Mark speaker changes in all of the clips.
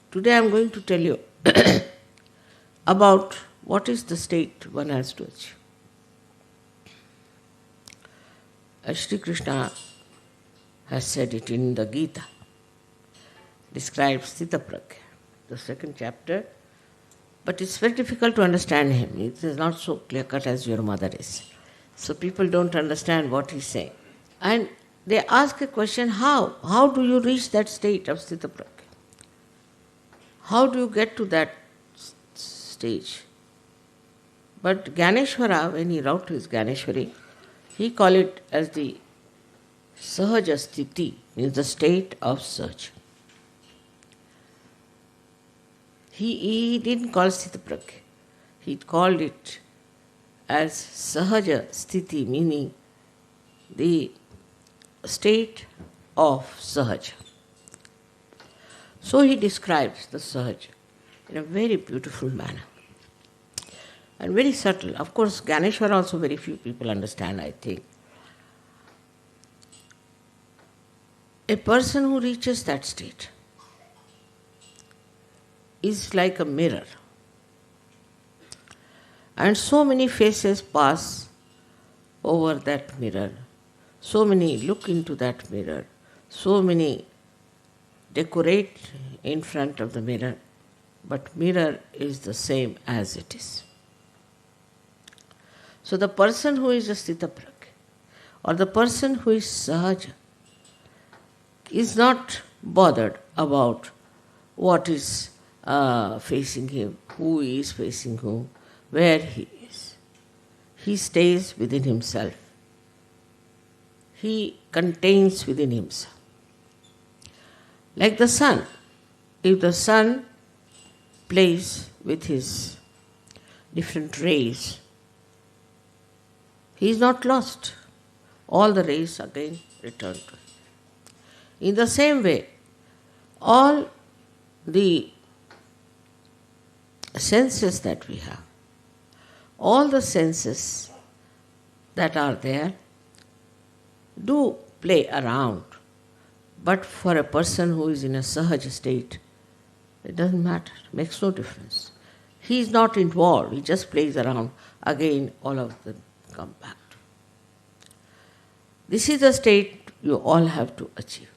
Speaker 1: Today I am going to tell you about what is the state one has to achieve. As Sri Krishna has said it in the Gita, describes Sthita Pragya, the second chapter, but it's very difficult to understand him. It is not so clear-cut as your mother is. So people don't understand what he's saying. And they ask a question, how? How do you reach that state of Sthita Pragya? How do you get to that stage? But Gyaneshwara, when he wrote his Gyaneshwari, he called it as the Sahaja Sthiti, means the state of search. He didn't call Sthita Pragya. He called it as Sahaja Sthiti, meaning the state of Sahaja. So he describes the Sahaja in a very beautiful manner and very subtle. Of course, Gyaneshwara also very few people understand, I think. A person who reaches that state is like a mirror. And so many faces pass over that mirror. So many look into that mirror. So many decorate in front of the mirror. But mirror is the same as it is. So the person who is a Sthita Pragya or the person who is Sahaja is not bothered about what is facing him, who is facing whom, where he is. He stays within himself. He contains within himself. Like the sun. If the sun plays with his different rays, he is not lost. All the rays again return to him. In the same way, all the senses that we have, all the senses that are there do play around. But for a person who is in a Sahaja state, it doesn't matter, it makes no difference. He is not involved, he just plays around. Again, all of them come back. This is the state you all have to achieve.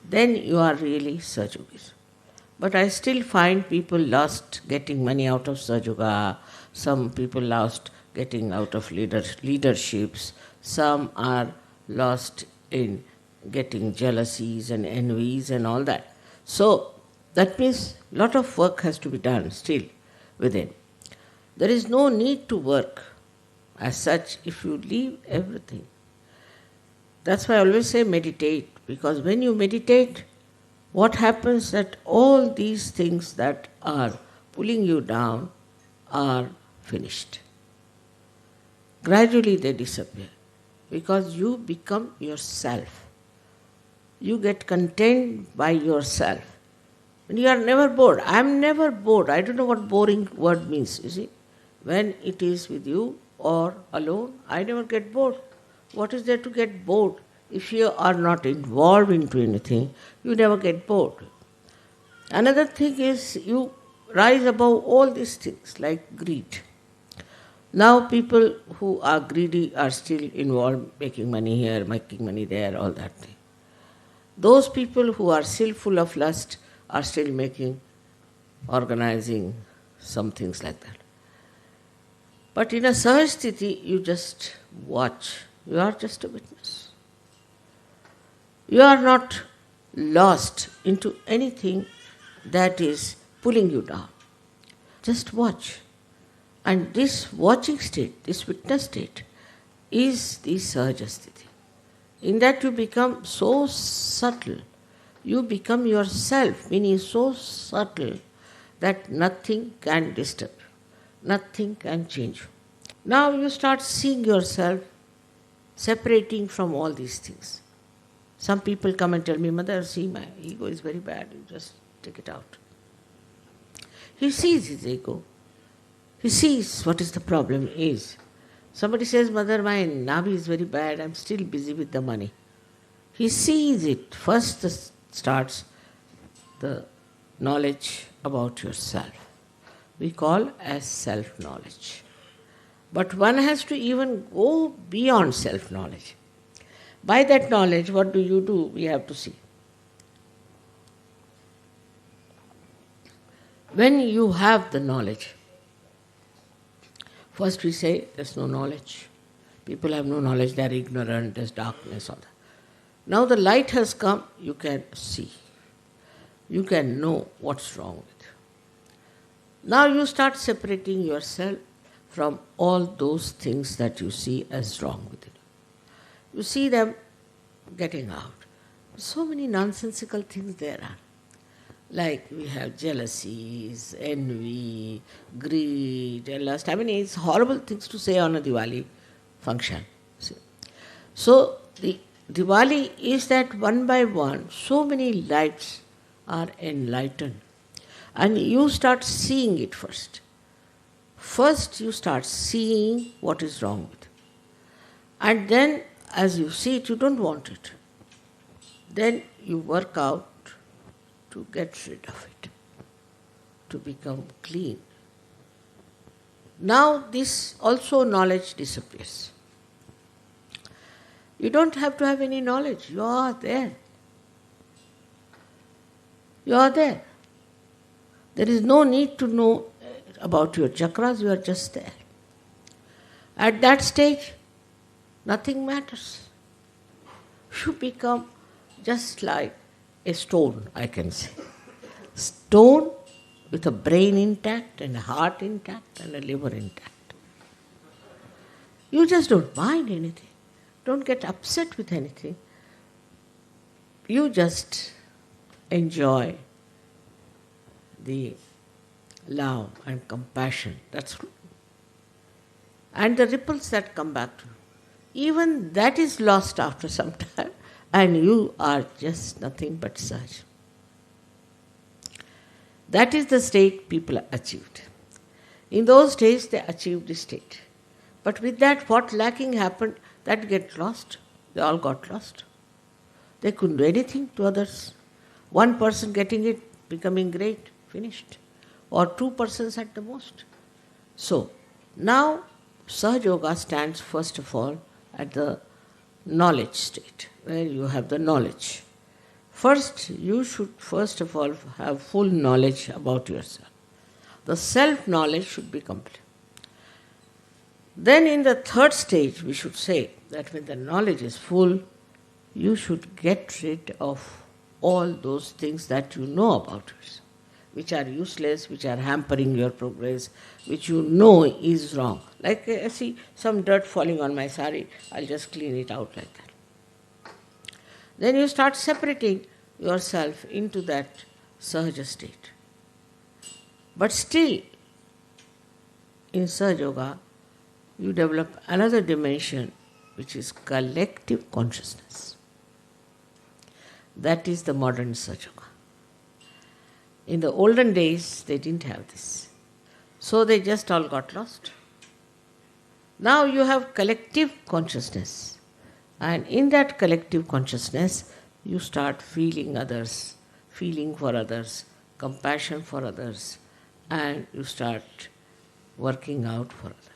Speaker 1: Then you are really Sajogis. But I still find people lost getting money out of Sajoga, some people lost getting out of leaderships, some are lost in getting jealousies and envies and all that. So that means a lot of work has to be done still within. There is no need to work as such if you leave everything. That's why I always say meditate, because when you meditate, what happens that all these things that are pulling you down are finished. Gradually they disappear because you become yourself. You get content by yourself. And you are never bored. I am never bored. I don't know what boring word means, you see. When it is with you or alone, I never get bored. What is there to get bored? If you are not involved into anything, you never get bored. Another thing is you rise above all these things like greed. Now people who are greedy are still involved, making money here, making money there, all that thing. Those people who are still full of lust are still organizing some things like that. But in a Sahasthiti, you just watch. You are just a witness. You are not lost into anything that is pulling you down. Just watch. And this watching state, this witness state, is the Sahaja Sthiti. In that you become so subtle. You become yourself, meaning so subtle that nothing can disturb you. Nothing can change you. Now you start seeing yourself separating from all these things. Some people come and tell me, Mother, see, my ego is very bad, you just take it out. He sees his ego. He sees what is the problem is. Somebody says, Mother, my navi is very bad, I'm still busy with the money. He sees it. First starts the knowledge about yourself. We call as self-knowledge. But one has to even go beyond self-knowledge. By that knowledge, what do? We have to see. When you have the knowledge, first we say there's no knowledge. People have no knowledge, they are ignorant, there's darkness, all that. Now the light has come, you can see. You can know what's wrong with you. Now you start separating yourself from all those things that you see as wrong with you. You see them getting out. So many nonsensical things there are. Like we have jealousies, envy, greed, lust. I mean, it's horrible things to say on a Diwali function. See? So the Diwali is that one by one, so many lights are enlightened. And you start seeing it first. First you start seeing what is wrong with it. And then as you see it, you don't want it. Then you work out to get rid of it, to become clean. Now this also knowledge disappears. You don't have to have any knowledge. You are there. You are there. There is no need to know about your chakras, you are just there. At that stage, nothing matters. You become just like a stone, I can say. Stone with a brain intact and a heart intact and a liver intact. You just don't mind anything. Don't get upset with anything. You just enjoy the love and compassion. That's true. And the ripples that come back to you. Even that is lost after some time. And you are just nothing but Sahaja. That is the state people achieved. In those days, they achieved the state. But with that, what lacking happened, that get lost. They all got lost. They couldn't do anything to others. One person getting it, becoming great, finished. Or two persons at the most. So, now Sahaja Yoga stands first of all at the knowledge state, where you have the knowledge. First, you should first of all have full knowledge about yourself. The self-knowledge should be complete. Then in the third stage, we should say that when the knowledge is full, you should get rid of all those things that you know about yourself, which are useless, which are hampering your progress, which you know is wrong. Like I see some dirt falling on my sari, I'll just clean it out like that. Then you start separating yourself into that Sahaja state. But still, in Sahaja Yoga, you develop another dimension, which is collective consciousness. That is the modern Sahaja Yoga. In the olden days, they didn't have this. So they just all got lost. Now you have collective consciousness. And in that collective consciousness, you start feeling others, feeling for others, compassion for others, and you start working out for others.